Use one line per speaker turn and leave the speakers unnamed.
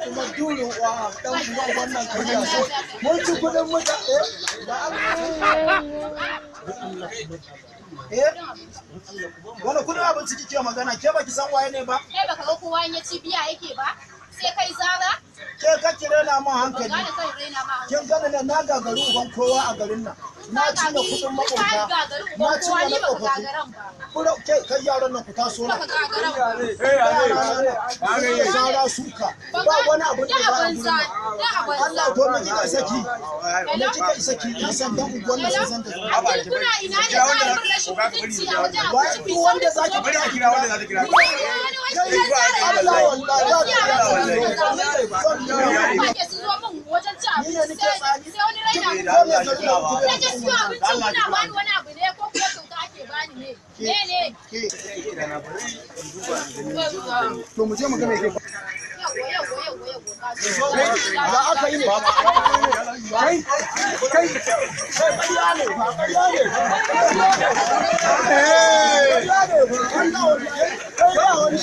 kuma dole wa dan uwan wannan kariya so mun ci kudin mutane wani kudin abinci kike magana ke baki san waye ne ba
kai baka ga kowa ya ci biya yake ba sai kai zara
ke kake rena mun hankali kin gane ne na gagaru uban kowa a garin nan na cinye kudin makwabta na cinye na tsofaffi kuma kai yaran nan ku taso na zara suka ba wani abu da za a gudu Allah to me kika saki me kika saki na san dan uwan nan san da
kuna ina ne za a yi rashin mutunci a wajen
wai wanda zaki kira wanda za ta kira Allah wallahi
ya su zo min wajen ci abinci sai wani raina mutum na je siyo abinci kuna bani wani abu ne ko kuma kyauta ake bani ne
to mu je mu ga me ke
ya
aka yi ne kai ƙarya ne ba ƙarya ne ƙarya ne ba wani